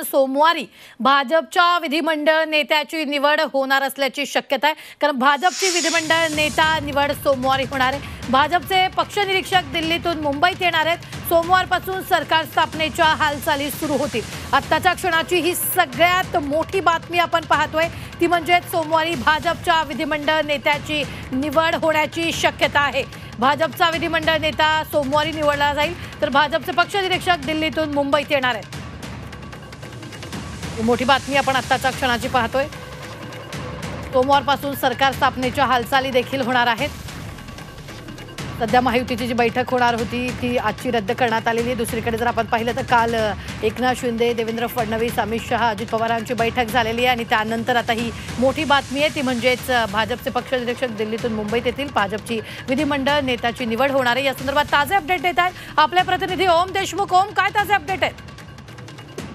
सोमवारी भाजपच्या विधिमंडळ नेत्याची निवड होणार असल्याची शक्यता आहे, कारण भाजपची विधिमंडळ नेता निवड सोमवारी होणार आहे। भाजपचे पक्ष निरीक्षक दिल्लीतून मुंबईत येणार आहेत। सोमवारपासून सरकार स्थापनेच्या हालचाली सुरू होतील। आत्ताच्या क्षणाची ही सगळ्यात मोठी बातमी आपण पाहतोय, ती म्हणजे सोमवारी भाजपच्या विधिमंडळ नेत्याची निवड होण्याची शक्यता आहे। भाजपचा विधिमंडळ नेता सोमवारी निवडला जाईल, तर भाजपचे पक्ष निरीक्षक दिल्लीतून मुंबईत येणार आहेत। मोठी बातमी आपण आत्ताच्या क्षणाची पाहतोय। सोमवारपासून सरकार स्थापनेच्या हालचाली देखील होणार आहेत। सध्या महायुतीची जी बैठक होणार होती ती आजची रद्द करण्यात आलेली आहे। दुसरीकडे जर आपण पाहिलं तर काल एकनाथ शिंदे, देवेंद्र फडणवीस, अमित शहा, अजित पवारांची बैठक झालेली आहे आणि त्यानंतर आता ही मोठी बातमी आहे, ती म्हणजेच भाजपचे पक्ष निरीक्षक दिल्लीतून मुंबईत येतील। भाजपची विधिमंडळ नेत्याची निवड होणार आहे। या संदर्भात ताजे अपडेट देत आहेत आपले प्रतिनिधी ओम देशमुख। ओम, काय ताजे अपडेट आहेत?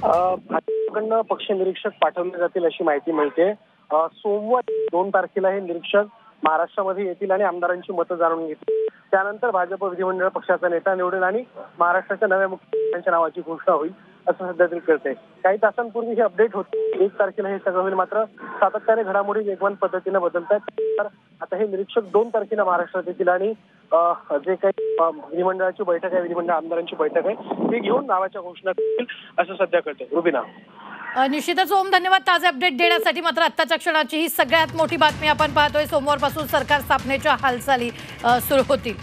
भाजपकडनं पक्ष निरीक्षक पाठवले जातील अशी माहिती मिळते। सोमवार 2 तारखेला हे निरीक्षक महाराष्ट्रामध्ये येतील आणि आमदारांची मतं जाणून घेतील। त्यानंतर भाजप विधिमंडळ पक्षाचा नेता निवडेल आणि महाराष्ट्राच्या नव्या मुख्यमंत्र्यांच्या नावाची घोषणा होईल, असं सध्या तरी कळतंय। काही तासांपूर्वी हे अपडेट होते 1 तारखेला हे सगळं होईल, मात्र सातत्याने घडामोडी वेगवान पद्धतीने बदलतात। तर आता हे निरीक्षक 2 तारखेला महाराष्ट्रात येतील आणि जे काही विधिमंडळाची बैठक आहे, विधिमंडळ आमदारांची बैठक आहे, ती घेऊन नावाच्या घोषणा करतील, असं सध्या कळतंय। रुबिना, निश्चितच ओम, धन्यवाद ताजे अपडेट देण्यासाठी। मात्र आत्ताच्या क्षणाची ही सगळ्यात मोठी बातमी आपण पाहतोय, सोमवारपासून सरकार स्थापनेच्या हालचाली सुरू होतील।